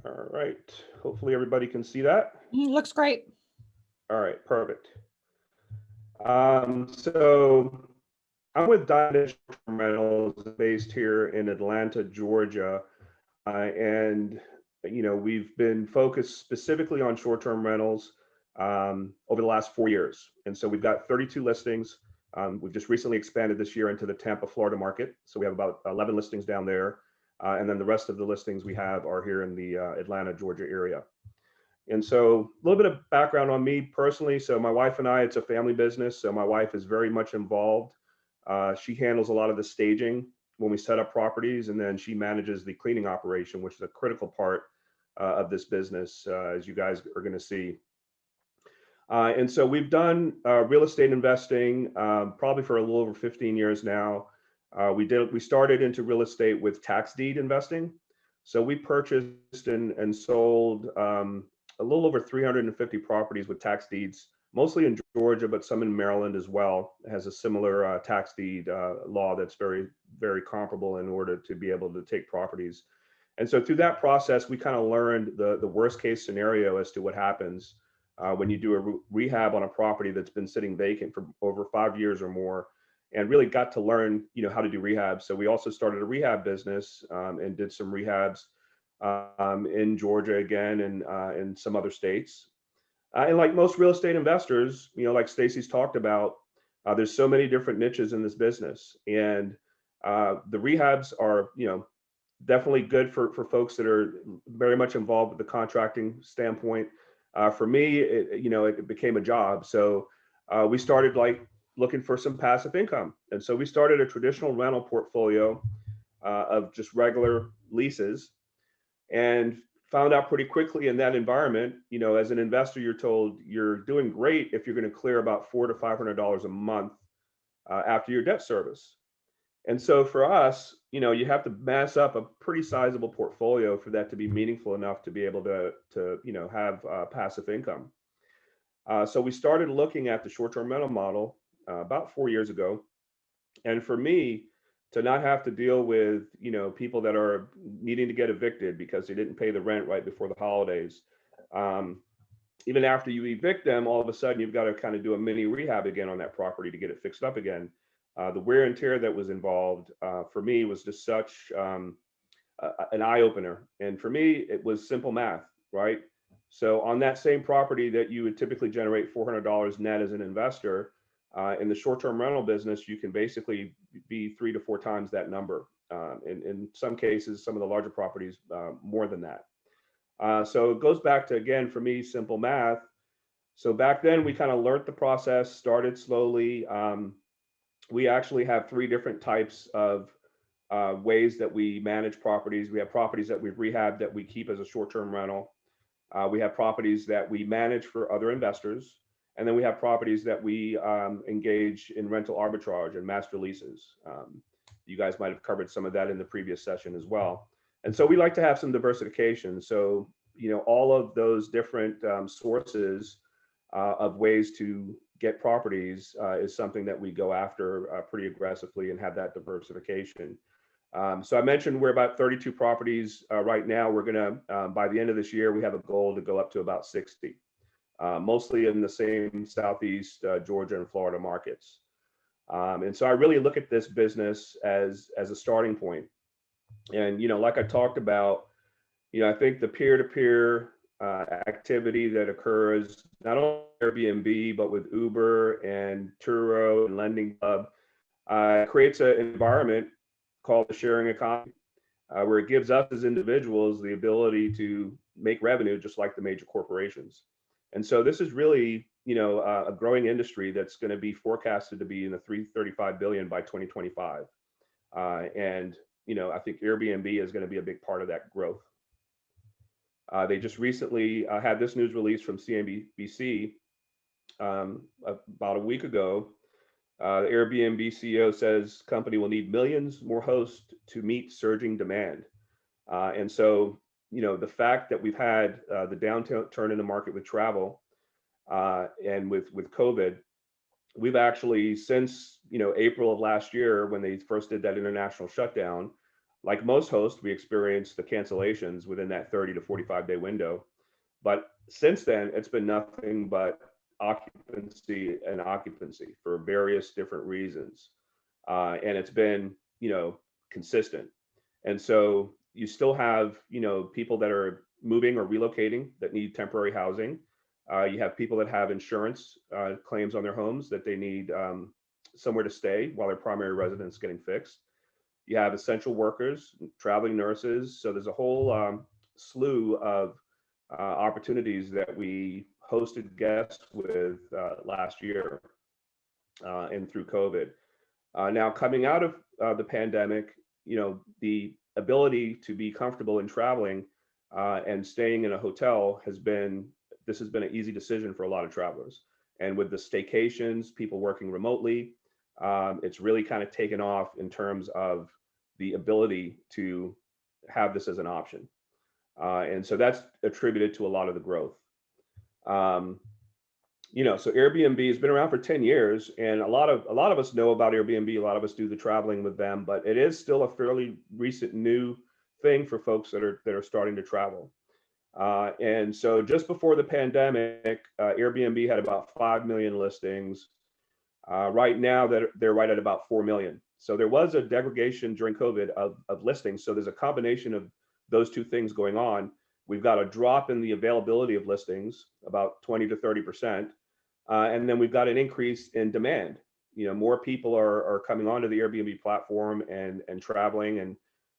All right. Hopefully everybody can see that. Looks great. All right, perfect. So I'm with Diamond Rentals based here in Atlanta, Georgia. And, we've been focused specifically on short-term rentals over the last 4 years. And so we've got 32 listings. We've just recently expanded this year into the Tampa, Florida market. So we have about 11 listings down there. And then the rest of the listings we have are here in the Atlanta, Georgia area. And so a little bit of background on me personally. So my wife and I, it's a family business. So my wife is very much involved. She handles a lot of the staging when we set up properties, and then she manages the cleaning operation, which is a critical part of this business, as you guys are going to see. And so we've done real estate investing probably for a little over 15 years now. We started into real estate with tax deed investing. So we purchased and sold a little over 350 properties with tax deeds, mostly in Georgia, but some in Maryland as well. It has a similar tax deed law that's very, very comparable in order to be able to take properties. And so through that process, we kind of learned the worst case scenario as to what happens when you do a rehab on a property that's been sitting vacant for over 5 years or more, and really got to learn, how to do rehab. So we also started a rehab business and did some rehabs in Georgia again and in some other states. And like most real estate investors, like Stacy's talked about, there's so many different niches in this business, and the rehabs are, definitely good for folks that are very much involved with the contracting standpoint. For me, it became a job. So we started like looking for some passive income. And so we started a traditional rental portfolio of just regular leases, and found out pretty quickly in that environment, as an investor, you're told you're doing great if you're going to clear about $400 to $500 a month after your debt service. And so for us, you have to mass up a pretty sizable portfolio for that to be meaningful enough to be able to have passive income. So we started looking at the short-term rental model about 4 years ago. And for me, to not have to deal with, people that are needing to get evicted because they didn't pay the rent right before the holidays. Even after you evict them, all of a sudden you've got to kind of do a mini rehab again on that property to get it fixed up again. The wear and tear that was involved for me was just such an eye opener. And for me, it was simple math, right? So on that same property that you would typically generate $400 net as an investor, in the short-term rental business, you can basically be 3 to 4 times that number. In some cases, some of the larger properties, more than that. So it goes back to, again, for me, simple math. So back then, we kind of learned the process, started slowly. We actually have 3 different types of ways that we manage properties. We have properties that we've rehabbed that we keep as a short-term rental. We have properties that we manage for other investors. And then we have properties that we engage in rental arbitrage and master leases. You guys might have covered some of that in the previous session as well. And so we like to have some diversification. So, all of those different sources of ways to get properties is something that we go after pretty aggressively and have that diversification. So I mentioned we're about 32 properties right now. We're going to, by the end of this year, we have a goal to go up to about 60. Mostly in the same Southeast Georgia and Florida markets. And so I really look at this business as a starting point. And, like I talked about, I think the peer-to-peer activity that occurs, not only Airbnb, but with Uber and Turo and Lending Club, creates an environment called the sharing economy, where it gives us as individuals the ability to make revenue just like the major corporations. And so this is really, a growing industry that's going to be forecasted to be in the $335 billion by 2025. And, I think Airbnb is going to be a big part of that growth. They just recently had this news release from CNBC about a week ago. The Airbnb CEO says company will need millions more hosts to meet surging demand. And so, the fact that we've had the downturn in the market with travel and with COVID, we've actually since April of last year when they first did that international shutdown, Like most hosts, we experienced the cancellations within that 30 to 45-day window. But since then, it's been nothing but occupancy and occupancy for various different reasons. And it's been, consistent. And so you still have, people that are moving or relocating that need temporary housing. You have people that have insurance claims on their homes that they need somewhere to stay while their primary residence is getting fixed. You have essential workers, traveling nurses. So there's a whole slew of opportunities that we hosted guests with last year and through COVID. Now, coming out of the pandemic, the ability to be comfortable in traveling and staying in a hotel has been an easy decision for a lot of travelers. And with the staycations, people working remotely, it's really kind of taken off in terms of the ability to have this as an option. And so that's attributed to a lot of the growth. So Airbnb has been around for 10 years, and a lot of us know about Airbnb. A lot of us do the traveling with them, but it is still a fairly recent new thing for folks that are starting to travel. And so just before the pandemic, Airbnb had about 5 million listings. Right now, they're right at about 4 million. So there was a degradation during COVID of listings. So there's a combination of those two things going on. We've got a drop in the availability of listings, about 20 to 30%. And then we've got an increase in demand. More people are coming onto the Airbnb platform and traveling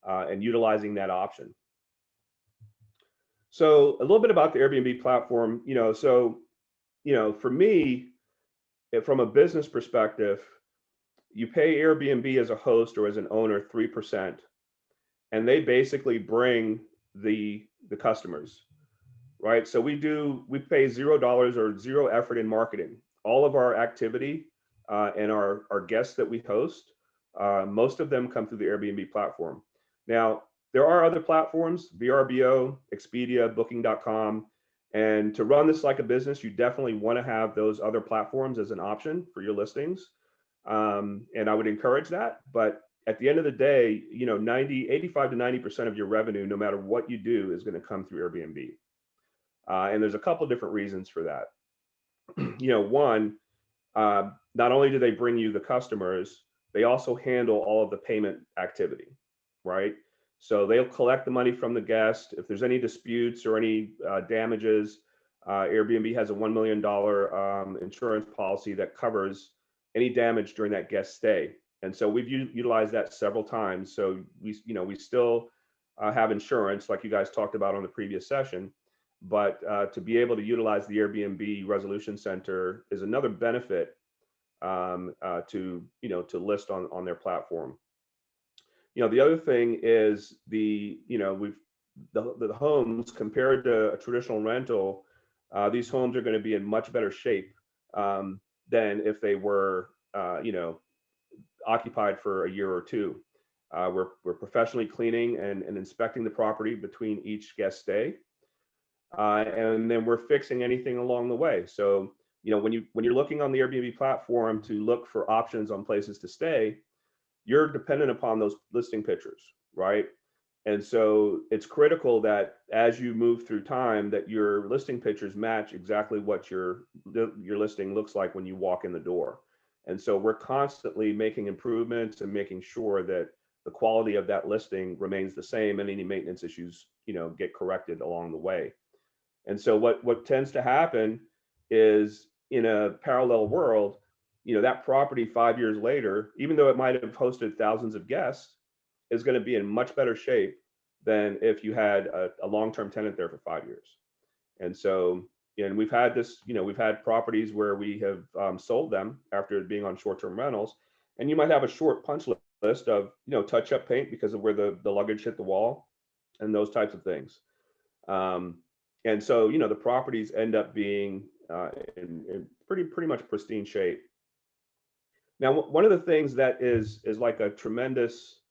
and utilizing that option. So a little bit about the Airbnb platform, for me, from a business perspective, you pay Airbnb as a host or as an owner 3%, and they basically bring the customers, right? So we pay $0 or zero effort in marketing. All of our activity and our guests that we host, most of them come through the Airbnb platform. Now, there are other platforms, VRBO, Expedia, Booking.com. And to run this like a business, you definitely want to have those other platforms as an option for your listings. And I would encourage that. But at the end of the day, 85 to 90% of your revenue, no matter what you do, is going to come through Airbnb. And there's a couple different reasons for that. One, not only do they bring you the customers, they also handle all of the payment activity, right? So they'll collect the money from the guest. If there's any disputes or any damages, Airbnb has a $1 million insurance policy that covers any damage during that guest stay. And so we've utilized that several times. So we still have insurance, like you guys talked about on the previous session. But to be able to utilize the Airbnb Resolution Center is another benefit to list on their platform. The other thing is the homes, compared to a traditional rental, these homes are going to be in much better shape than if they were occupied for a year or two. We're professionally cleaning and inspecting the property between each guest stay. And then we're fixing anything along the way. So, when you're looking on the Airbnb platform to look for options on places to stay, you're dependent upon those listing pictures, right? And so it's critical that as you move through time, that your listing pictures match exactly what your listing looks like when you walk in the door. And so we're constantly making improvements and making sure that the quality of that listing remains the same, and any maintenance issues, get corrected along the way. And so what tends to happen is, in a parallel world, that property 5 years later, even though it might have hosted thousands of guests, is going to be in much better shape than if you had a long-term tenant there for 5 years. And so, and we've had this, we've had properties where we have sold them after being on short-term rentals, and you might have a short punch list of, touch-up paint because of where the luggage hit the wall and those types of things. And so, the properties end up being in pretty much pristine shape. Now, one of the things that is like a tremendous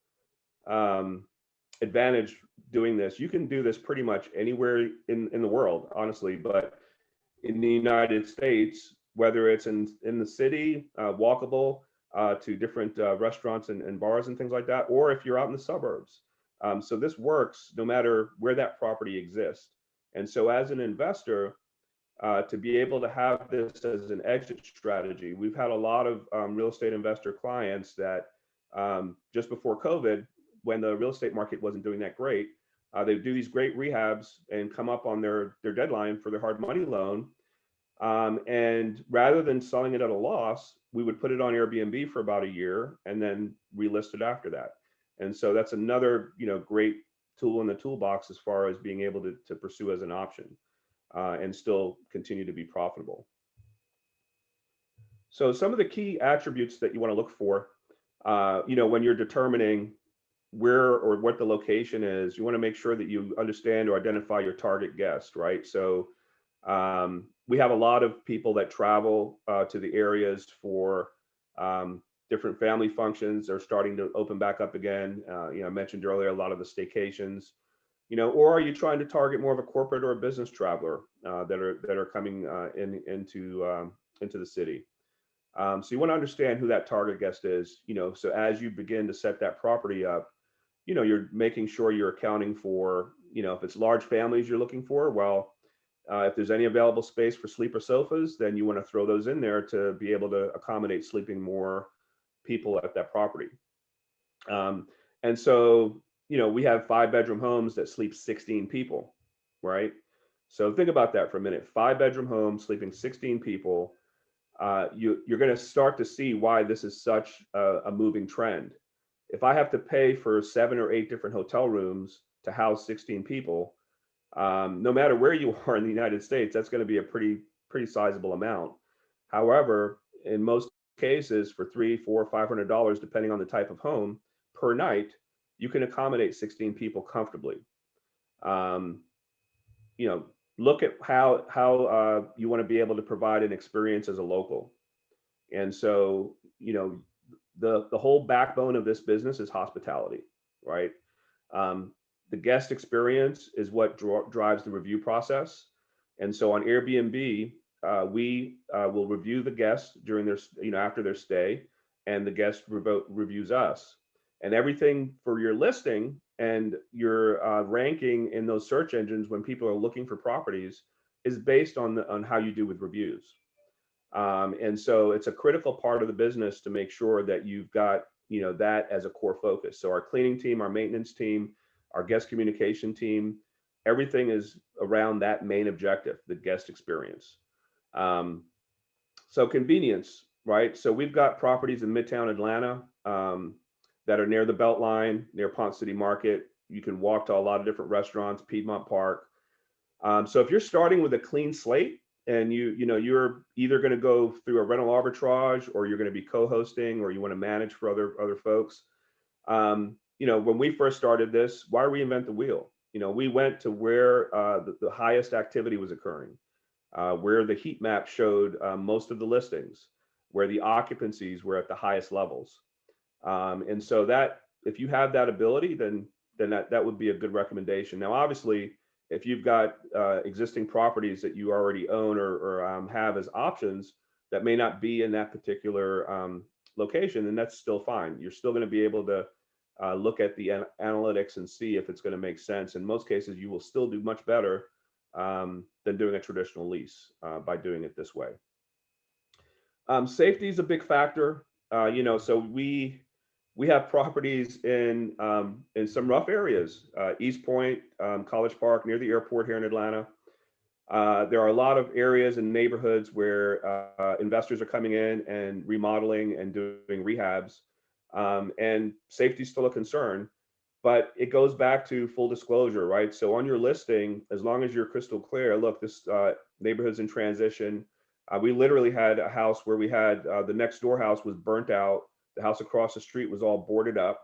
advantage doing this, you can do this pretty much anywhere in the world, honestly, but in the United States, whether it's in the city, walkable to different restaurants and bars and things like that, or if you're out in the suburbs, So this works no matter where that property exists. And so as an investor, to be able to have this as an exit strategy, we've had a lot of real estate investor clients that just before COVID, when the real estate market wasn't doing that great, they would do these great rehabs and come up on their deadline for their hard money loan. And rather than selling it at a loss, we would put it on Airbnb for about a year and then relist it after that. And so that's another, great tool in the toolbox as far as being able to pursue as an option and still continue to be profitable. So some of the key attributes that you want to look for, when you're determining where or what the location is, you want to make sure that you understand or identify your target guest, right? So we have a lot of people that travel to the areas for different family functions. They're starting to open back up again. I mentioned earlier a lot of the staycations. Or are you trying to target more of a corporate or a business traveler that are coming into the city? So you want to understand who that target guest is. So as you begin to set that property up, you're making sure you're accounting for, if it's large families you're looking for, well, if there's any available space for sleeper sofas, then you want to throw those in there to be able to accommodate sleeping more people at that property. And so, we have 5-bedroom homes that sleep 16 people, right? So think about that for a minute. 5-bedroom homes sleeping 16 people. You're going to start to see why this is such a moving trend. If I have to pay for 7 or 8 different hotel rooms to house 16 people, no matter where you are in the United States, that's going to be a pretty sizable amount. However, in most cases, for $300, $400, $500, depending on the type of home per night, you can accommodate 16 people comfortably. Look at how you want to be able to provide an experience as a local. And so, the whole backbone of this business is hospitality, right? The guest experience is what drives the review process. And so on Airbnb, we will review the guests during their, after their stay, and the guest reviews us. And everything for your listing and your ranking in those search engines when people are looking for properties is based on how you do with reviews. And so it's a critical part of the business to make sure that you've got, that as a core focus. So our cleaning team, our maintenance team, our guest communication team, everything is around that main objective, the guest experience. So convenience, right? So we've got properties in Midtown Atlanta that are near the Beltline, near Ponce City Market. You can walk to a lot of different restaurants, Piedmont Park. So if you're starting with a clean slate and you're either going to go through a rental arbitrage, or you're going to be co-hosting, or you want to manage for other folks. When we first started this, why reinvent the wheel? We went to where the highest activity was occurring, where the heat map showed most of the listings, where the occupancies were at the highest levels. And so that if you have that ability, then that would be a good recommendation. Now, obviously, if you've got existing properties that you already own or have as options that may not be in that particular location, then that's still fine. You're still going to be able to look at the analytics and see if it's going to make sense. In most cases, you will still do much better than doing a traditional lease by doing it this way. Safety is a big factor. So we have properties in some rough areas, East Point, College Park, near the airport here in Atlanta. There are a lot of areas and neighborhoods where investors are coming in and remodeling and doing rehabs, and safety is still a concern, but it goes back to full disclosure, right? So on your listing, as long as you're crystal clear, look, this neighborhood's in transition. We literally had a house where we had the next door house was burnt out. The house across the street was all boarded up,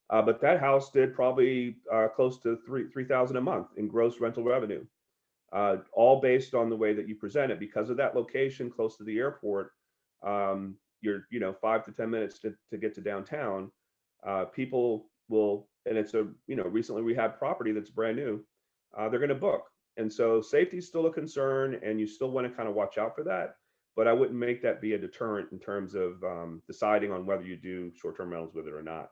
but that house did probably close to $3,000 a month in gross rental revenue, all based on the way that you present it. Because of that location close to the airport, you're 5 to 10 minutes to get to downtown. People will, and it's a recently rehab property that's brand new. They're going to book, and so safety is still a concern, and you still want to kind of watch out for that. But I wouldn't make that be a deterrent in terms of deciding on whether you do short-term rentals with it or not.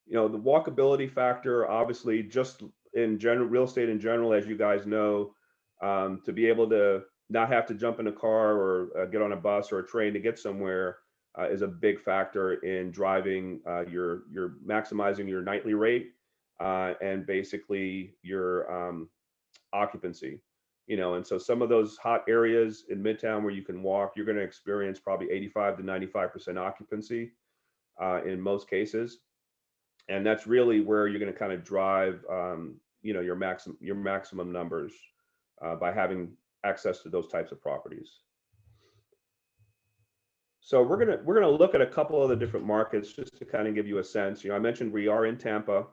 The walkability factor, obviously, just in general, real estate in general, as you guys know, to be able to not have to jump in a car or get on a bus or a train to get somewhere is a big factor in driving your maximizing your nightly rate and basically your occupancy. And so some of those hot areas in Midtown where you can walk, you're going to experience probably 85 to 95% occupancy in most cases. And that's really where you're going to kind of drive, your maximum numbers by having access to those types of properties. So we're gonna look at a couple of the different markets just to kind of give you a sense. I mentioned we are in Tampa,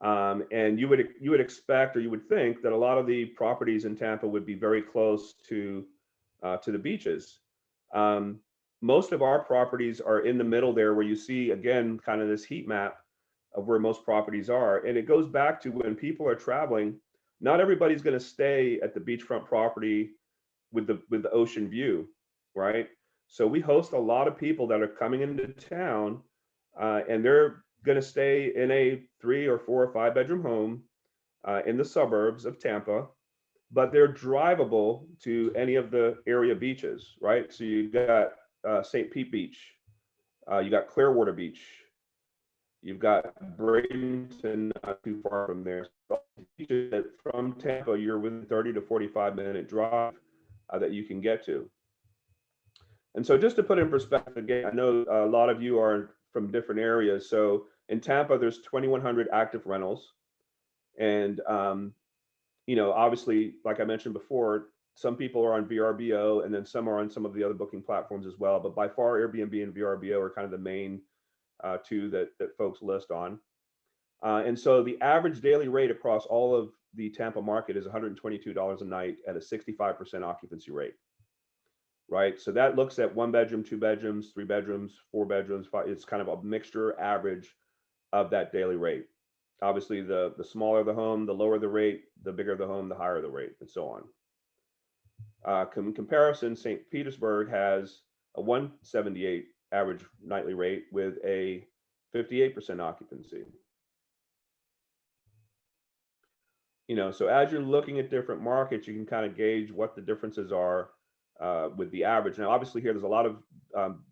and you would expect, or you would think, that a lot of the properties in Tampa would be very close to the beaches. Most of our properties are in the middle there, where you see again kind of this heat map of where most properties are. And it goes back to when people are traveling, not everybody's going to stay at the beachfront property with the ocean view, right? So we host a lot of people that are coming into town, and they're going to stay in a 3 or 4 or 5 bedroom home in the suburbs of Tampa, but they're drivable to any of the area beaches, right? So you got St. Pete Beach, you got Clearwater Beach, you've got Bradenton, not too far from there. So from Tampa, you're within 30 to 45-minute drive that you can get to. And so just to put in perspective, again, I know a lot of you are from different areas. So in Tampa, there's 2,100 active rentals. And, obviously, like I mentioned before, some people are on VRBO, and then some are on some of the other booking platforms as well. But by far, Airbnb and VRBO are kind of the main two that folks list on. And so the average daily rate across all of the Tampa market is $122 a night at a 65% occupancy rate, right? So that looks at 1 bedroom, 2 bedrooms, 3 bedrooms, 4 bedrooms, 5. It's kind of a mixture average of that daily rate. Obviously, the smaller the home, the lower the rate; the bigger the home, the higher the rate, and so on. In comparison, St. Petersburg has a 178 average nightly rate with a 58% occupancy. So as you're looking at different markets, you can kind of gauge what the differences are with the average. Now, obviously, here there's a lot of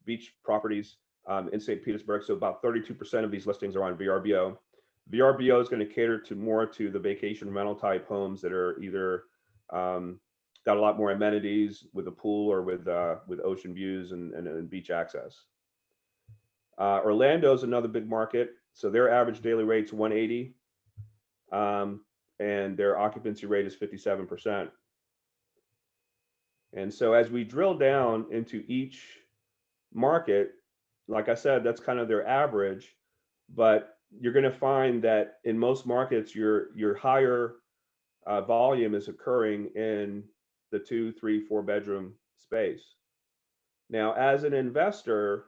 beach properties in St. Petersburg, so about 32% of these listings are on VRBO. VRBO is going to cater more to the vacation rental type homes that are either got a lot more amenities with a pool or with ocean views and beach access. Orlando is another big market, so their average daily rate's 180, and their occupancy rate is 57%. And so as we drill down into each market, like I said, that's kind of their average, but you're going to find that in most markets, your higher volume is occurring in the 2, 3, 4 bedroom space. Now, as an investor,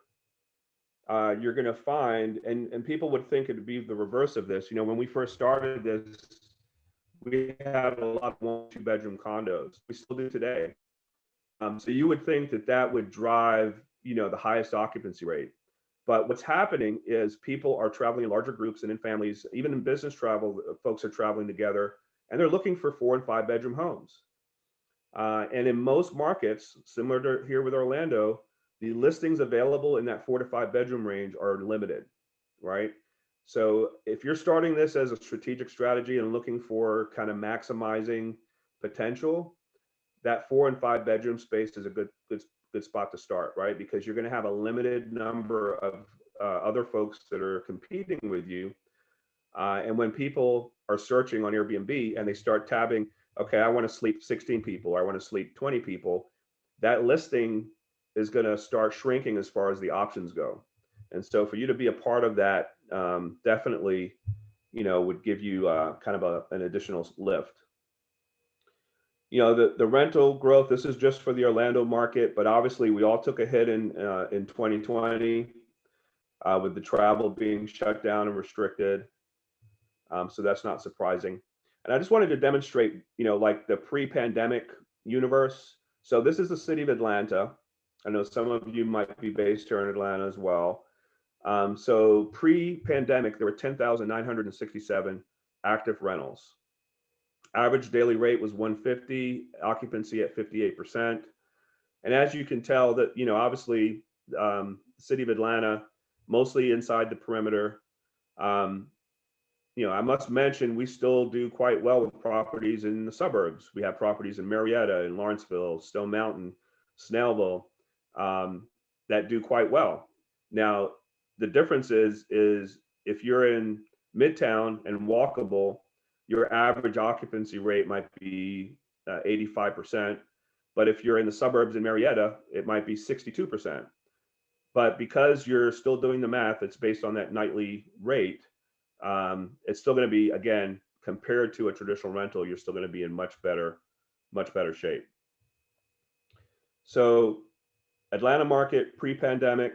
you're going to find, and people would think it'd be the reverse of this. When we first started this, we had a lot of 1, 2 bedroom condos. We still do today. So you would think that would drive, the highest occupancy rate. But what's happening is people are traveling in larger groups and in families. Even in business travel, folks are traveling together, and they're looking for 4 and 5 bedroom homes. And in most markets, similar to here with Orlando, the listings available in that 4 to 5 bedroom range are limited, right? So if you're starting this as a strategic strategy and looking for kind of maximizing potential, that 4 and 5 bedroom space is a good spot to start, right? Because you're going to have a limited number of other folks that are competing with you. And when people are searching on Airbnb and they start tabbing, okay, I want to sleep 16 people, or I want to sleep 20 people, that listing is going to start shrinking as far as the options go. And so for you to be a part of that, definitely, would give you kind of an additional lift. The rental growth, this is just for the Orlando market, but obviously we all took a hit in 2020 with the travel being shut down and restricted. So that's not surprising. And I just wanted to demonstrate, like the pre-pandemic universe. So this is the city of Atlanta. I know some of you might be based here in Atlanta as well. So pre-pandemic, there were 10,967 active rentals. Average daily rate was 150, occupancy at 58%. And as you can tell that, obviously, city of Atlanta, mostly inside the perimeter. I must mention, we still do quite well with properties in the suburbs. We have properties in Marietta, in Lawrenceville, Stone Mountain, Snellville, that do quite well. Now, the difference is if you're in Midtown and walkable, your average occupancy rate might be 85%. But if you're in the suburbs in Marietta, it might be 62%. But because you're still doing the math, it's based on that nightly rate. It's still going to be, again, compared to a traditional rental, you're still going to be in much better shape. So Atlanta market pre-pandemic,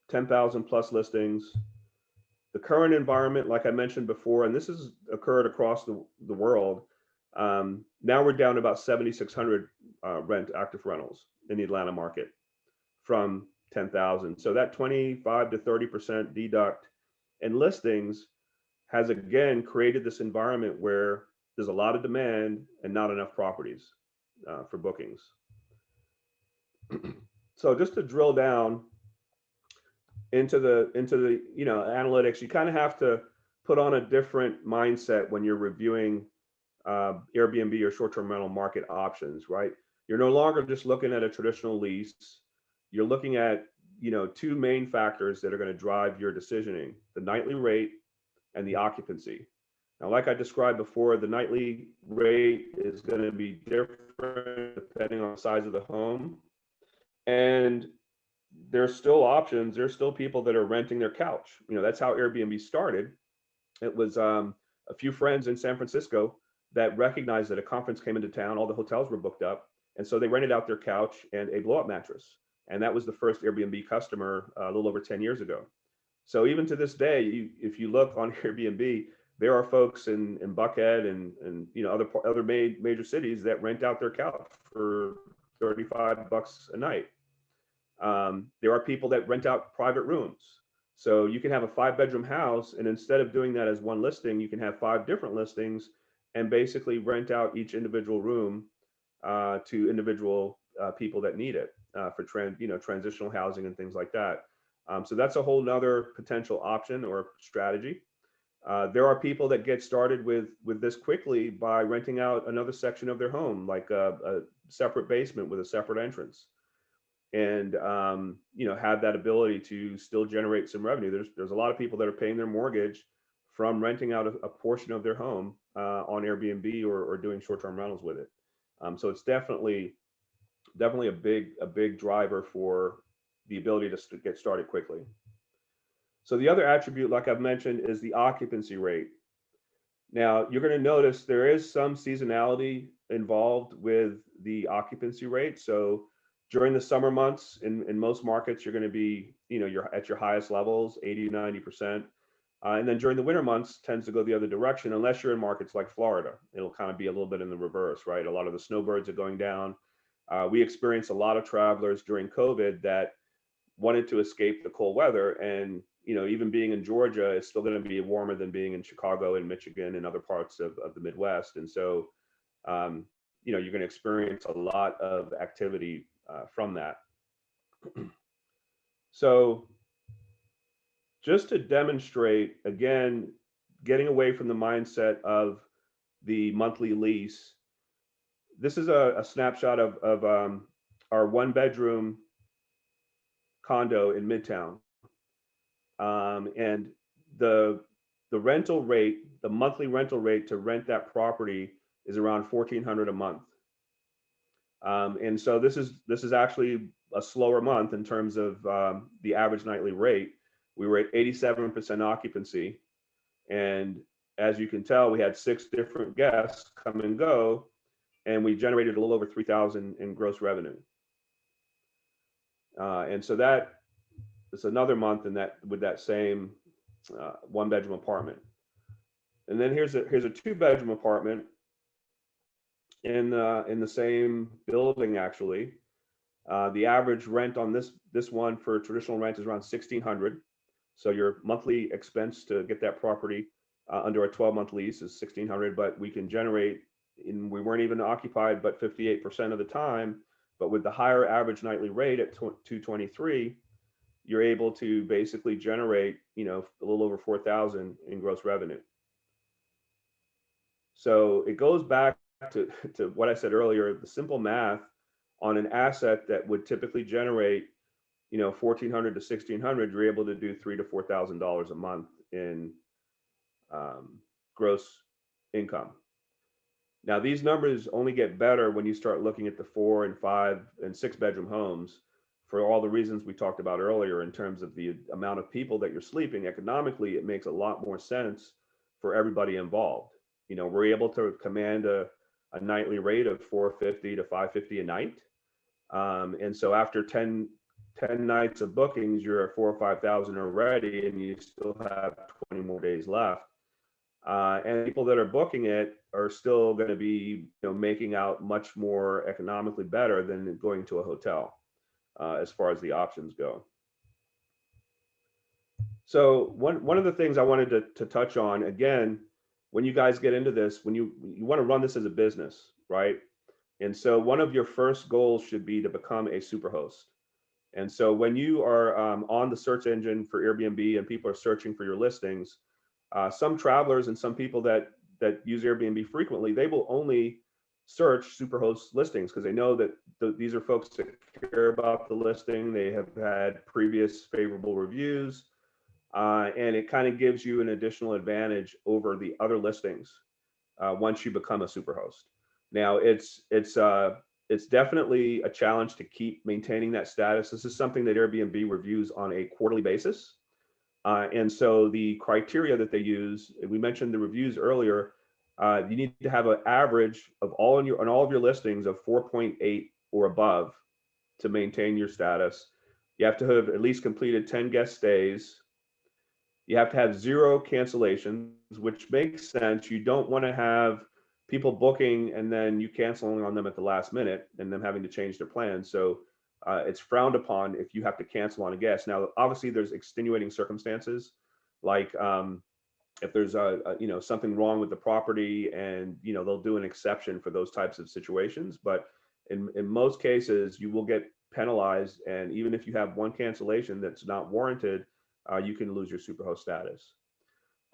10,000 plus listings. The current environment, like I mentioned before, and this has occurred across the world, now we're down to about 7,600 active rentals in the Atlanta market from 10,000. So that 25 to 30% deduct in listings has again created this environment where there's a lot of demand and not enough properties for bookings. So just to drill down into the analytics, you kind of have to put on a different mindset when you're reviewing Airbnb or short-term rental market options, right? You're no longer just looking at a traditional lease. You're looking at two main factors that are going to drive your decisioning: the nightly rate and the occupancy. Now, like I described before, the nightly rate is going to be different depending on the size of the home. And there's still options. There's still people that are renting their couch. That's how Airbnb started. It was a few friends in San Francisco that recognized that a conference came into town, all the hotels were booked up. And so they rented out their couch and a blow-up mattress. And that was the first Airbnb customer a little over 10 years ago. So even to this day, if you look on Airbnb, there are folks in Buckhead and other major cities that rent out their couch for $35 a night. There are people that rent out private rooms. So you can have a 5-bedroom house, and instead of doing that as one listing, you can have 5 different listings and basically rent out each individual room to individual people that need it for transitional housing and things like that. So that's a whole nother potential option or strategy. There are people that get started with this quickly by renting out another section of their home, like a separate basement with a separate entrance, and have that ability to still generate some revenue. There's a lot of people that are paying their mortgage from renting out a portion of their home on Airbnb or doing short-term rentals with it. So it's definitely a big driver for the ability to get started quickly. So the other attribute, like I've mentioned, is the occupancy rate. Now, you're going to notice there is some seasonality involved with the occupancy rate. So during the summer months, in most markets, you're going to be, you're at your highest levels, 80, 90%. And then during the winter months, tends to go the other direction, unless you're in markets like Florida. It'll kind of be a little bit in the reverse, right? A lot of the snowbirds are going down. We experienced a lot of travelers during COVID that wanted to escape the cold weather, and even being in Georgia is still going to be warmer than being in Chicago and Michigan and other parts of the Midwest. And so you're going to experience a lot of activity from that. So just to demonstrate, again, getting away from the mindset of the monthly lease, this is a snapshot of our 1-bedroom condo in Midtown. And the rental rate, the monthly rental rate to rent that property is around $1,400 a month. And so this is actually a slower month in terms of the average nightly rate. We were at 87% occupancy, and as you can tell, we had 6 different guests come and go, and we generated a little over $3,000 in gross revenue. And so that is another month with that same 1-bedroom apartment. And then here's a 2-bedroom apartment in the same building. Actually, the average rent on this one for traditional rent is around $1,600. So your monthly expense to get that property under a 12-month lease is $1,600, but we can generate, and we weren't even occupied but 58% of the time, but with the higher average nightly rate at 223, you're able to basically generate, a little over 4,000 in gross revenue. So it goes back to what I said earlier, the simple math on an asset that would typically generate, $1,400 to $1,600, you're able to do $3,000 to $4,000 a month in gross income. Now, these numbers only get better when you start looking at the 4 and 5 and 6 bedroom homes, for all the reasons we talked about earlier in terms of the amount of people that you're sleeping. Economically, it makes a lot more sense for everybody involved. We're able to command a nightly rate of $450 to $550 a night. And so after 10 nights of bookings, you're at 4,000 or 5,000 already, and you still have 20 more days left. And people that are booking it are still going to be, making out much more economically better than going to a hotel, as far as the options go. So one of the things I wanted to touch on, again, when you guys get into this, when you want to run this as a business, right? And so one of your first goals should be to become a superhost. And so when you are on the search engine for Airbnb and people are searching for your listings, some travelers and some people that use Airbnb frequently, they will only search superhost listings because they know that these are folks that care about the listing. They have had previous favorable reviews, and it kind of gives you an additional advantage over the other listings once you become a superhost. Now, it's definitely a challenge to keep maintaining that status. This is something that Airbnb reviews on a quarterly basis. And so the criteria that they use, we mentioned the reviews earlier, you need to have an average of on all of your listings of 4.8 or above to maintain your status. You have to have at least completed 10 guest stays. You have to have 0 cancellations, which makes sense. You don't want to have people booking and then you canceling on them at the last minute and them having to change their plans. So it's frowned upon if you have to cancel on a guest. Now, obviously, there's extenuating circumstances, like if there's something wrong with the property, and they'll do an exception for those types of situations. But in most cases, you will get penalized, and even if you have one cancellation that's not warranted, you can lose your superhost status.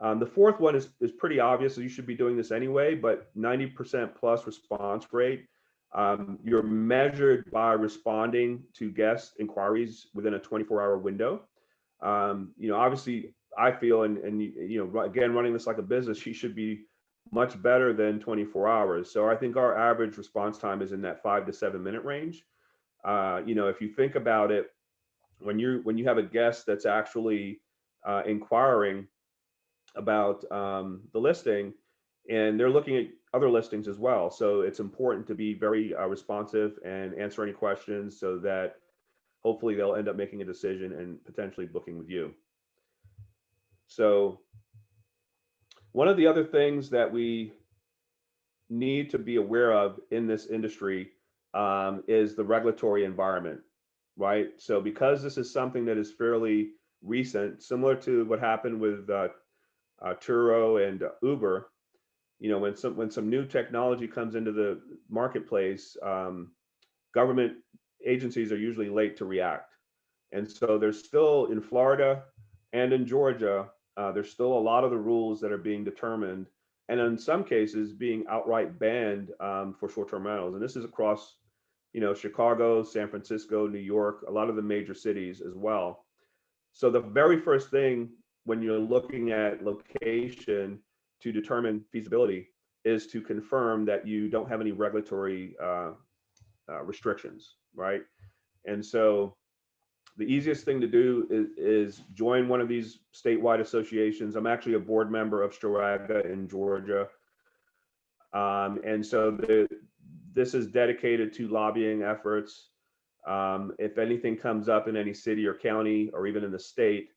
The fourth one is pretty obvious. So you should be doing this anyway, but 90% plus response rate. You're measured by responding to guest inquiries within a 24-hour window. Obviously, I feel, and again, running this like a business, you should be much better than 24 hours. So I think our average response time is in that 5 to 7 minute range. If you think about it, when you have a guest that's actually inquiring about the listing, and they're looking at other listings as well. So it's important to be very responsive and answer any questions so that hopefully they'll end up making a decision and potentially booking with you. So one of the other things that we need to be aware of in this industry is the regulatory environment, right? So because this is something that is fairly recent, similar to what happened with Turo and Uber, when some new technology comes into the marketplace, government agencies are usually late to react. And so there's still, in Florida and in Georgia, there's still a lot of the rules that are being determined, and in some cases being outright banned for short-term rentals. And this is across, Chicago, San Francisco, New York, a lot of the major cities as well. So the very first thing when you're looking at location to determine feasibility is to confirm that you don't have any regulatory restrictions, right? And so the easiest thing to do is join one of these statewide associations. I'm actually a board member of Straraga in Georgia. And so this is dedicated to lobbying efforts. If anything comes up in any city or county or even in the state,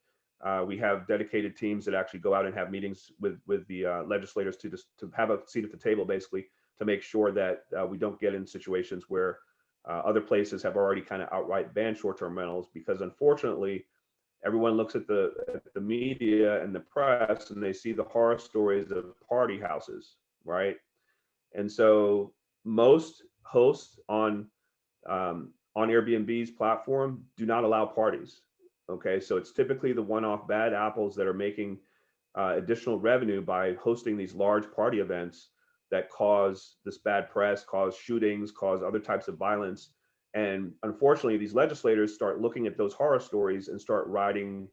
we have dedicated teams that actually go out and have meetings with the legislators to have a seat at the table, basically, to make sure that we don't get in situations where other places have already kind of outright banned short-term rentals, because unfortunately, everyone looks at the media and the press, and they see the horror stories of party houses, right? And so most hosts on Airbnb's platform do not allow parties. Okay, so it's typically the one-off bad apples that are making additional revenue by hosting these large party events that cause this bad press, cause shootings, cause other types of violence. And unfortunately, these legislators start looking at those horror stories and start writing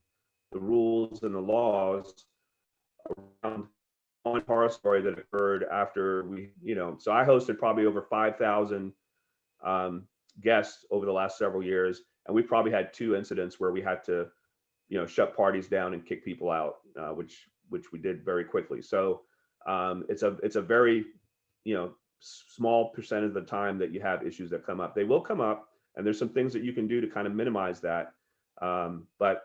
the rules and the laws around one horror story that occurred after so I hosted probably over 5,000 guests over the last several years, and we probably had 2 incidents where we had to, shut parties down and kick people out, which we did very quickly. So it's a very, small percent of the time that you have issues that come up. They will come up, and there's some things that you can do to kind of minimize that. But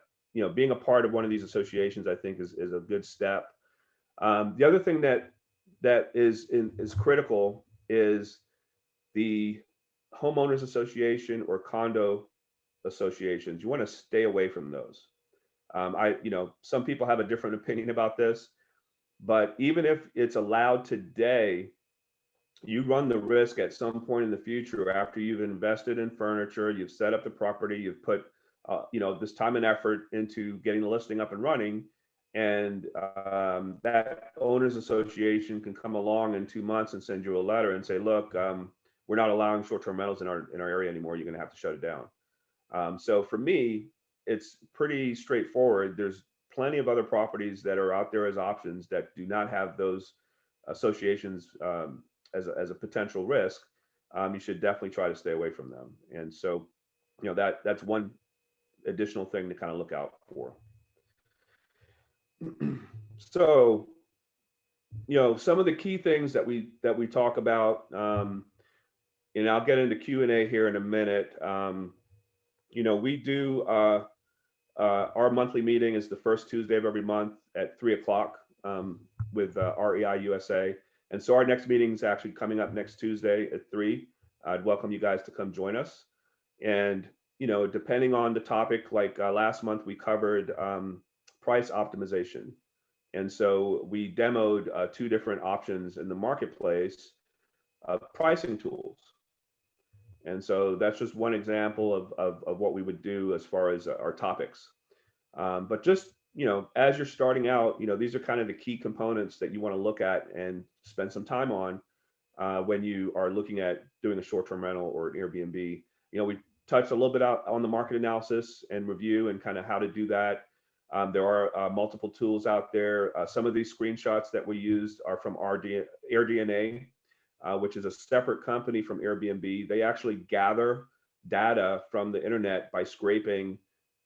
being a part of one of these associations, I think, is a good step. The other thing that is critical is the homeowners association or condo associations. You want to stay away from those. Some people have a different opinion about this, but even if it's allowed today, you run the risk at some point in the future, after you've invested in furniture, you've set up the property, you've put this time and effort into getting the listing up and running, and that owners association can come along in 2 months and send you a letter and say, look, we're not allowing short-term rentals in our area anymore. You're going to have to shut it down. So for me, it's pretty straightforward. There's plenty of other properties that are out there as options that do not have those associations as a potential risk. You should definitely try to stay away from them. And so, that's one additional thing to kind of look out for. So, some of the key things that we talk about, and I'll get into Q&A here in a minute. We do our monthly meeting is the first Tuesday of every month at 3:00 with REI USA. And so our next meeting is actually coming up next Tuesday at 3. I'd welcome you guys to come join us. And, depending on the topic, like last month, we covered price optimization. And so we demoed 2 different options in the marketplace of pricing tools. And so that's just one example of what we would do as far as our topics. But just, as you're starting out, these are kind of the key components that you want to look at and spend some time on when you are looking at doing a short-term rental or an Airbnb. We touched a little bit on the market analysis and review and kind of how to do that. There are multiple tools out there. Some of these screenshots that we used are from AirDNA, which is a separate company from Airbnb. They actually gather data from the internet by scraping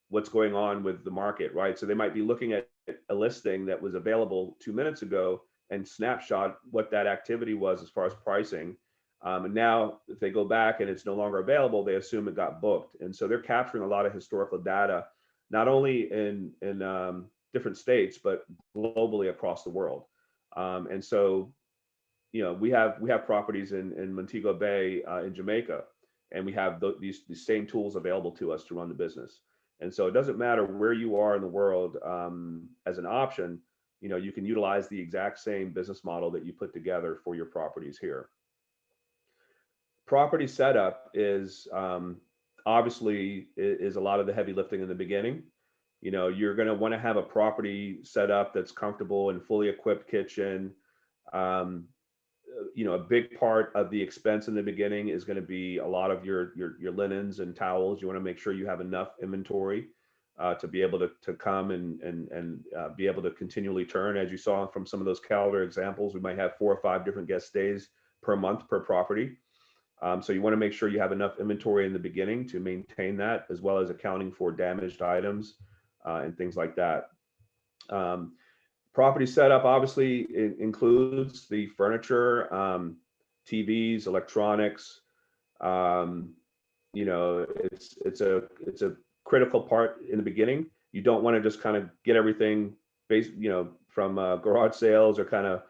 what's going on with the market, right? So they might be looking at a listing that was available 2 minutes ago and snapshot what that activity was as far as pricing. And now if they go back and it's no longer available, they assume it got booked. And so they're capturing a lot of historical data, not only in different states, but globally across the world. And so, we have properties in Montego Bay in Jamaica, and we have these same tools available to us to run the business. And so it doesn't matter where you are in the world as an option, you can utilize the exact same business model that you put together for your properties here. Property setup is obviously is a lot of the heavy lifting in the beginning. You're going to want to have a property set up that's comfortable and fully equipped kitchen. A big part of the expense in the beginning is going to be a lot of your linens and towels. You want to make sure you have enough inventory to be able to come and be able to continually turn. As you saw from some of those calendar examples, we might have 4 or 5 different guest stays per month per property. So you want to make sure you have enough inventory in the beginning to maintain that, as well as accounting for damaged items and things like that. Property setup obviously includes the furniture, TVs, electronics. It's a critical part in the beginning. You don't want to just kind of get everything from garage sales or kind of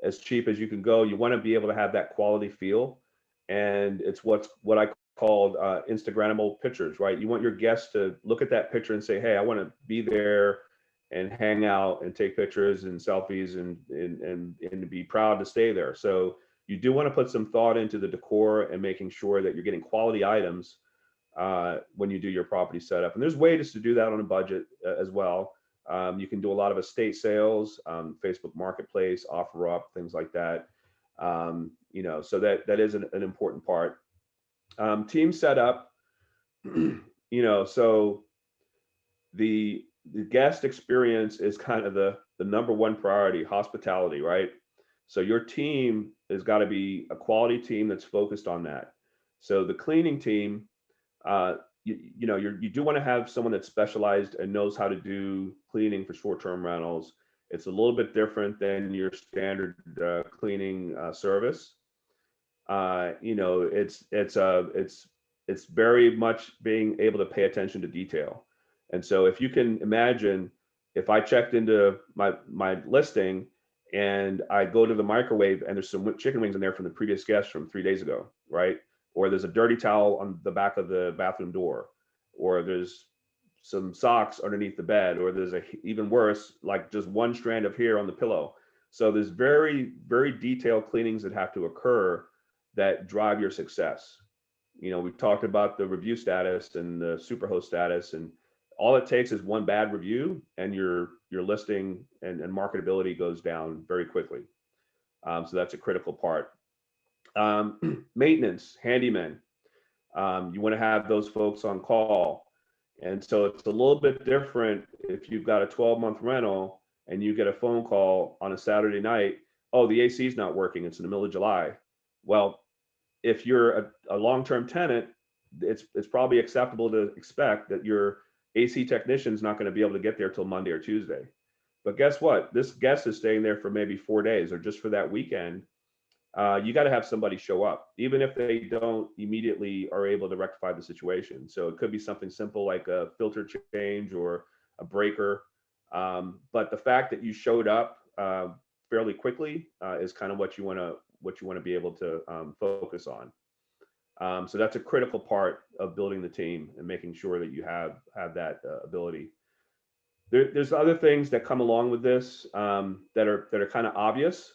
as cheap as you can go. You want to be able to have that quality feel, and it's what I called Instagrammable pictures, right? You want your guests to look at that picture and say, hey, I want to be there and hang out and take pictures and selfies and be proud to stay there. So you do want to put some thought into the decor and making sure that you're getting quality items when you do your property setup. And there's ways to do that on a budget as well. You can do a lot of estate sales, Facebook Marketplace, OfferUp, things like that. So that is an important part. Team setup, so the guest experience is kind of the number one priority, hospitality, right? So your team has got to be a quality team that's focused on that. So the cleaning team, you do want to have someone that's specialized and knows how to do cleaning for short-term rentals. It's a little bit different than your standard cleaning service. It's very much being able to pay attention to detail. And so if you can imagine, if I checked into my listing and I go to the microwave and there's some chicken wings in there from the previous guest from 3 days ago, right? Or there's a dirty towel on the back of the bathroom door, or there's some socks underneath the bed, or there's even worse, like just one strand of hair on the pillow. So there's very, very detailed cleanings that have to occur that drive your success. We've talked about the review status and the superhost status, and all it takes is one bad review and your listing and marketability goes down very quickly. So that's a critical part. Maintenance, handymen. You want to have those folks on call. And so it's a little bit different if you've got a 12-month rental and you get a phone call on a Saturday night, oh, the AC is not working, it's in the middle of July. Well, if you're a long-term tenant, it's probably acceptable to expect that your AC technician is not going to be able to get there till Monday or Tuesday. But guess what? This guest is staying there for maybe 4 days or just for that weekend. You got to have somebody show up, even if they don't immediately are able to rectify the situation. So it could be something simple like a filter change or a breaker. But the fact that you showed up fairly quickly is kind of what you want to be able to focus on. So that's a critical part of building the team and making sure that you have that ability. There's other things that come along with this that are kind of obvious.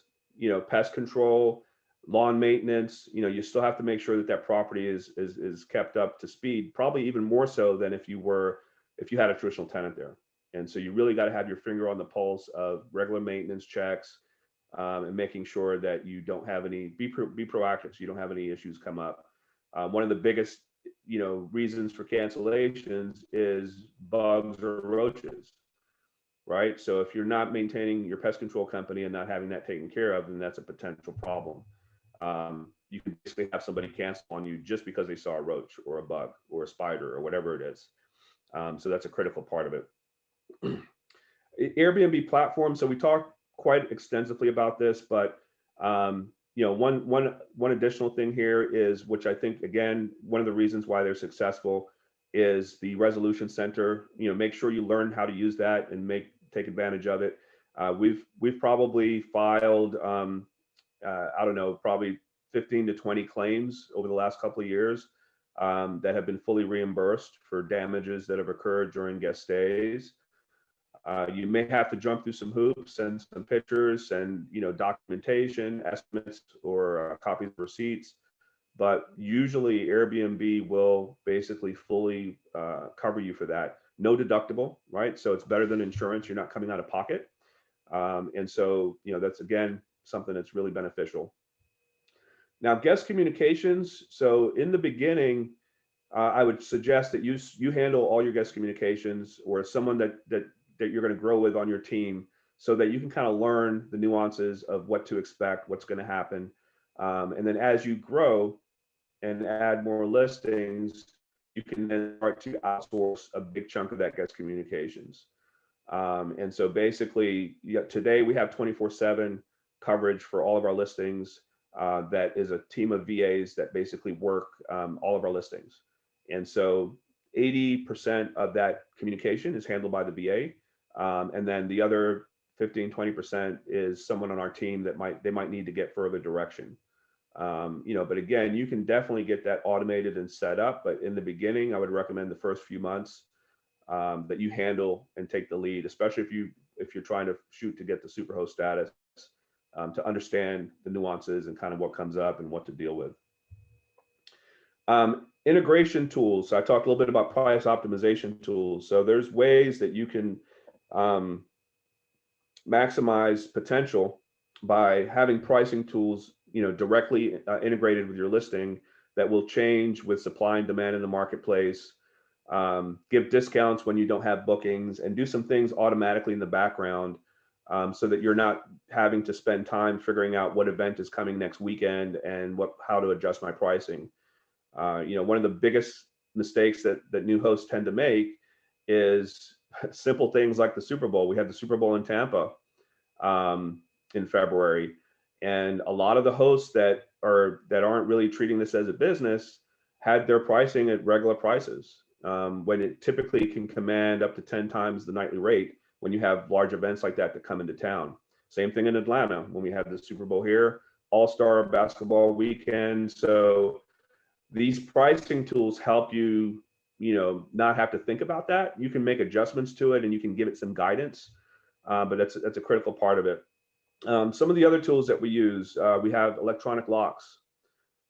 Pest control, lawn maintenance. You still have to make sure that property is kept up to speed. Probably even more so than if you had a traditional tenant there. And so you really got to have your finger on the pulse of regular maintenance checks and making sure that you don't have any. Be proactive, so you don't have any issues come up. One of the biggest reasons for cancellations is bugs or roaches. Right. So if you're not maintaining your pest control company and not having that taken care of, then that's a potential problem. You can basically have somebody cancel on you just because they saw a roach or a bug or a spider or whatever it is. So that's a critical part of it. Airbnb platform. So we talked quite extensively about this, but one additional thing here is, which I think, again, one of the reasons why they're successful is the resolution center. Make sure you learn how to use that and take advantage of it. We've probably filed, probably 15 to 20 claims over the last couple of years that have been fully reimbursed for damages that have occurred during guest stays. You may have to jump through some hoops and some pictures and documentation, estimates, or copies of receipts. But usually Airbnb will basically fully cover you for that. No deductible, right? So it's better than insurance. You're not coming out of pocket. And so, that's, again, something that's really beneficial. Now, guest communications. So in the beginning, I would suggest that you handle all your guest communications, or someone that you're going to grow with on your team, so that you can kind of learn the nuances of what to expect, what's going to happen. And then as you grow and add more listings, you can then start to outsource a big chunk of that guest communications. And so basically, today we have 24/7 coverage for all of our listings. That is a team of VAs that basically work all of our listings. And so 80% of that communication is handled by the VA. And then the other 15, 20% is someone on our team that might need to get further direction. But again, you can definitely get that automated and set up. But in the beginning, I would recommend the first few months that you handle and take the lead, especially if you're trying to shoot to get the superhost status, to understand the nuances and kind of what comes up and what to deal with. Integration tools. So I talked a little bit about price optimization tools. So there's ways that you can maximize potential by having pricing tools, directly integrated with your listing that will change with supply and demand in the marketplace. Give discounts when you don't have bookings, and do some things automatically in the background, so that you're not having to spend time figuring out what event is coming next weekend and how to adjust my pricing. One of the biggest mistakes that new hosts tend to make is simple things like the Super Bowl. We had the Super Bowl in Tampa in February, and a lot of the hosts that aren't really treating this as a business had their pricing at regular prices, when it typically can command up to 10 times the nightly rate when you have large events like that come into town. Same thing in Atlanta when we had the Super Bowl here, All-Star basketball weekend. So these pricing tools help you, not have to think about that. You can make adjustments to it and you can give it some guidance, but that's a critical part of it. Some of the other tools that we use, we have electronic locks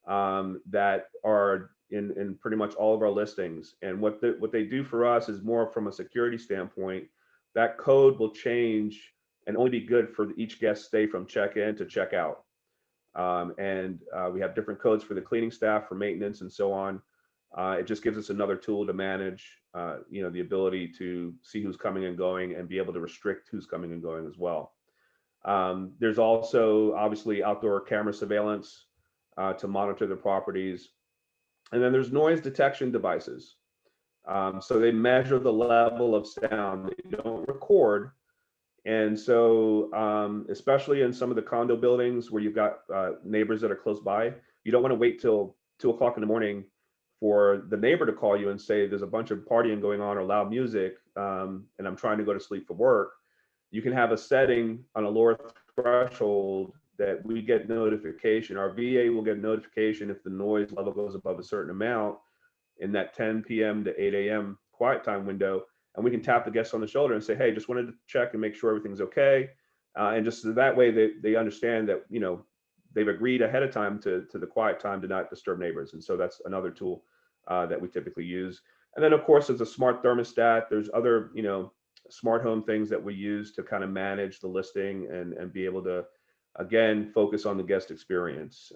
that are in pretty much all of our listings. And what they do for us is more from a security standpoint. That code will change and only be good for each guest stay from check-in to check-out. We have different codes for the cleaning staff, for maintenance, and so on. It just gives us another tool to manage, the ability to see who's coming and going and be able to restrict who's coming and going as well. There's also obviously outdoor camera surveillance to monitor the properties. And then there's noise detection devices. So they measure the level of sound. They don't record. And so, especially in some of the condo buildings where you've got neighbors that are close by, you don't want to wait till 2 o'clock in the morning for the neighbor to call you and say, there's a bunch of partying going on or loud music, and I'm trying to go to sleep for work. You can have a setting on a lower threshold that we get notification. Our VA will get notification if the noise level goes above a certain amount in that 10 p.m. to 8 a.m. quiet time window. And we can tap the guests on the shoulder and say, hey, just wanted to check and make sure everything's okay. And just so that way they understand that, they've agreed ahead of time to the quiet time to not disturb neighbors. And so that's another tool that we typically use. And then of course, there's a smart thermostat. There's other, smart home things that we use to kind of manage the listing and be able to, again, focus on the guest experience.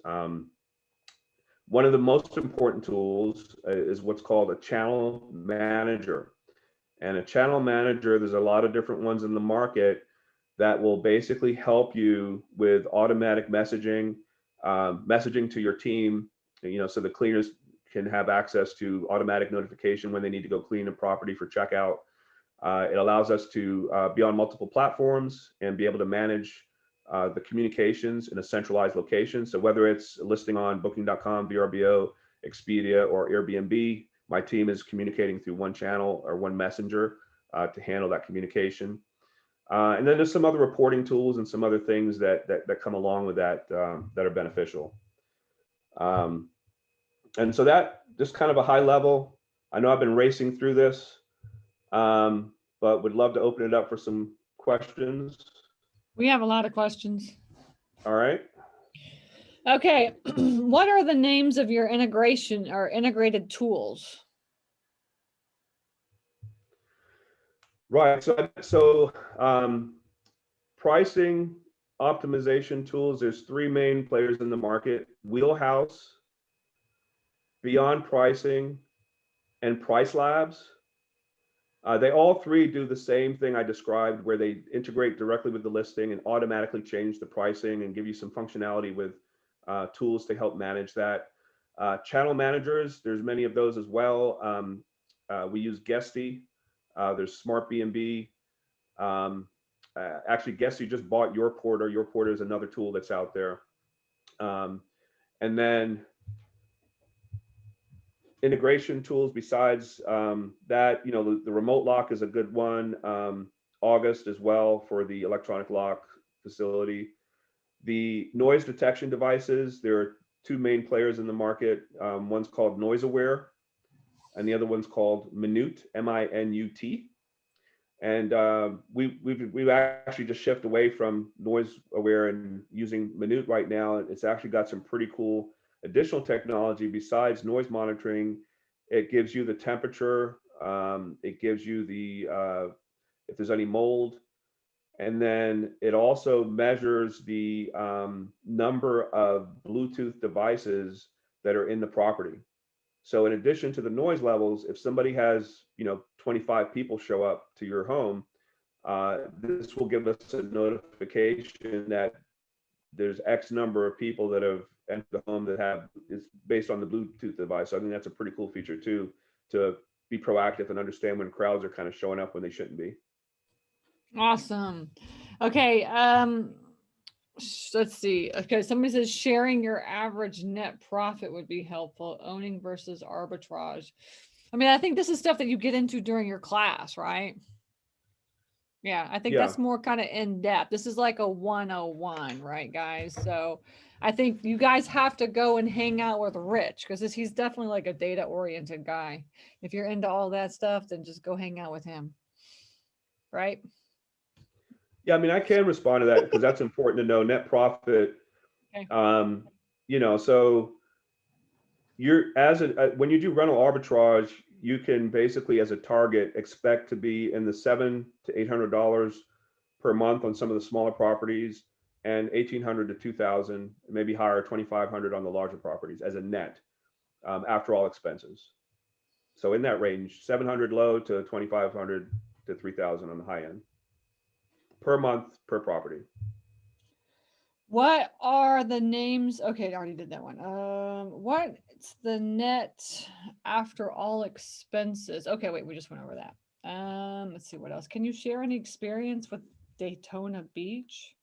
One of the most important tools is what's called a channel manager. And a channel manager, there's a lot of different ones in the market that will basically help you with automatic messaging, messaging to your team, so the cleaners can have access to automatic notification when they need to go clean a property for checkout. It allows us to be on multiple platforms and be able to manage the communications in a centralized location. So whether it's listing on booking.com, VRBO, Expedia, or Airbnb, my team is communicating through one channel or one messenger to handle that communication. And then there's some other reporting tools and some other things that come along with that that are beneficial. And so that just kind of a high level. I know I've been racing through this, but would love to open it up for some questions. We have a lot of questions. All right. Okay. What are the names of your integration or integrated tools? Right. So pricing optimization tools, there's 3 main players in the market: Wheelhouse, Beyond Pricing, and Price Labs. They all 3 do the same thing I described, where they integrate directly with the listing and automatically change the pricing and give you some functionality with tools to help manage that. Channel managers, there's many of those as well. We use Guesty. There's Smart Bnb. Actually, Guesty just bought Your Porter. Your Porter is another tool that's out there. And then integration tools besides that, the remote lock is a good one. August as well for the electronic lock facility. The noise detection devices, there are two main players in the market. One's called Noise Aware, and the other one's called Minute, M-I-N-U-T. And we've actually just shifted away from Noise Aware and using Minute right now. It's actually got some pretty cool additional technology besides noise monitoring. It gives you the temperature. It gives you the if there's any mold, and then it also measures the number of Bluetooth devices that are in the property. So in addition to the noise levels, if somebody has, 25 people show up to your home, this will give us a notification that there's X number of people that have entered the home that have, is based on the Bluetooth device. So I think that's a pretty cool feature too, to be proactive and understand when crowds are kind of showing up when they shouldn't be. Awesome. Okay. Let's see. Okay. Somebody says sharing your average net profit would be helpful. Owning versus arbitrage. I mean, I think this is stuff that you get into during your class, right? Yeah. I think that's more kind of in depth. This is like a 101, right, guys? So I think you guys have to go and hang out with Rich, because he's definitely like a data oriented guy. If you're into all that stuff, then just go hang out with him. Right? Yeah, I mean, I can respond to that because that's important to know. Net profit, Okay. So you're when you do rental arbitrage, you can basically, as a target, expect to be in the $700 to $800 per month on some of the smaller properties, and $1,800 to $2,000, maybe higher, $2,500 on the larger properties as a net, after all expenses. So in that range, 700 low to 2,500 to 3,000 on the high end. Per month, per property. What are the names? Okay, I already did that one. What's the net after all expenses? Okay, wait, we just went over that. Let's see what else. Can you share any experience with Daytona Beach?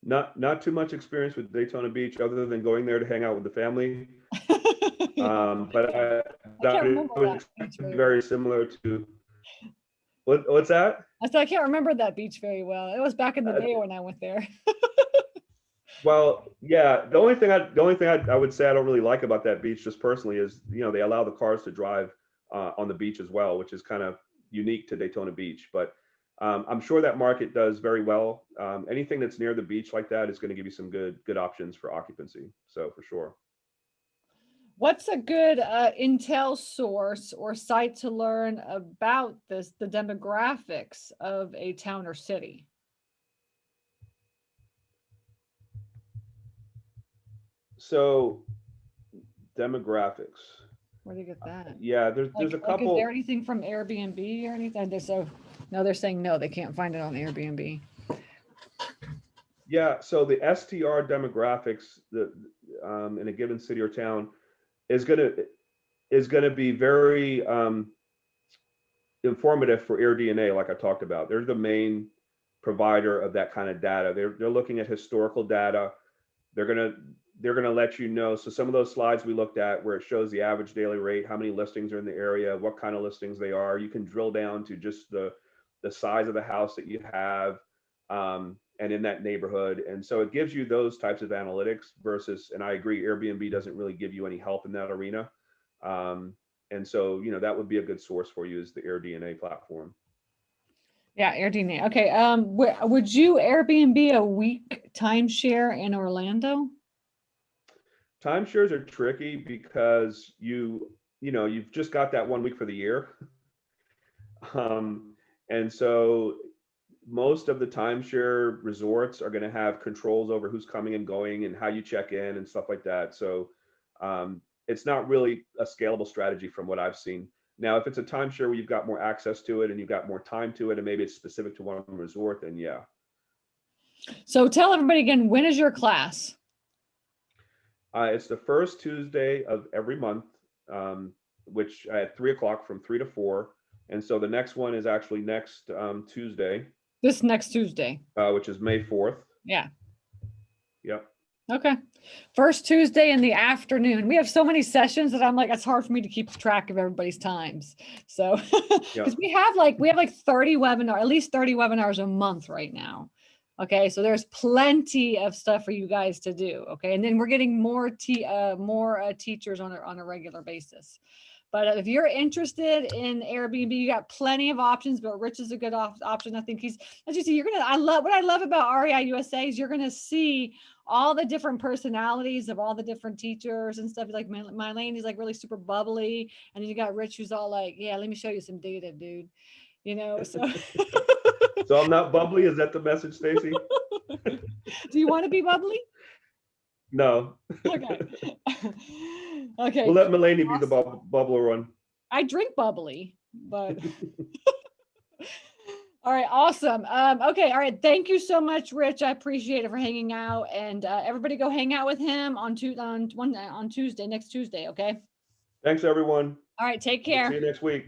Not too much experience with Daytona Beach, other than going there to hang out with the family. But it was very similar to. What's that? I said I can't remember that beach very well. It was back in the day when I went there. Well, yeah. The only thing I would say I don't really like about that beach, just personally, is they allow the cars to drive on the beach as well, which is kind of unique to Daytona Beach. But I'm sure that market does very well. Anything that's near the beach like that is going to give you some good options for occupancy. So for sure. What's a good intel source or site to learn about the demographics of a town or city? So demographics. Where do you get that? Yeah, there's a couple. Is there anything from Airbnb or anything? No, they're saying no, they can't find it on Airbnb. Yeah, so the STR demographics in a given city or town is gonna be very informative for AirDNA, like I talked about. They're the main provider of that kind of data. They're looking at historical data. They're gonna let you know. So some of those slides we looked at, where it shows the average daily rate, how many listings are in the area, what kind of listings they are. You can drill down to just the size of the house that you have, and in that neighborhood. And so it gives you those types of analytics versus, and I agree, Airbnb doesn't really give you any help in that arena. And so, that would be a good source for you, is the AirDNA platform. Yeah, AirDNA. Okay. Would you Airbnb a week timeshare in Orlando? Timeshares are tricky because you've just got that 1 week for the year. And so most of the timeshare resorts are going to have controls over who's coming and going and how you check in and stuff like that. So it's not really a scalable strategy from what I've seen. Now, if it's a timeshare where you've got more access to it and you've got more time to it, and maybe it's specific to one resort, then yeah. So tell everybody again, when is your class? It's the first Tuesday of every month, which at 3:00 from 3 to 4. And so the next one is actually next Tuesday. This next Tuesday. Which is May 4th. Yeah. Yep. Okay. First Tuesday in the afternoon. We have so many sessions that I'm like, it's hard for me to keep track of everybody's times. So, because we have like 30 webinars, at least 30 webinars a month right now. Okay, so there's plenty of stuff for you guys to do. Okay, and then we're getting more teachers on a regular basis. But if you're interested in Airbnb, you got plenty of options. But Rich is a good option. I think he's, as you see, what I love about REI USA is you're gonna see all the different personalities of all the different teachers and stuff. Like Mylene is like really super bubbly, and then you got Rich who's all like, yeah, let me show you some data, dude. You know, so. So I'm not bubbly. Is that the message, Stacy? Do you want to be bubbly? No. Okay. Okay. We'll let Mulaney be the bubbler one. I drink bubbly, but all right, awesome. Okay, all right. Thank you so much, Rich. I appreciate it for hanging out, and everybody go hang out with him on Tuesday, next Tuesday. Okay. Thanks, everyone. All right. Take care. See you next week.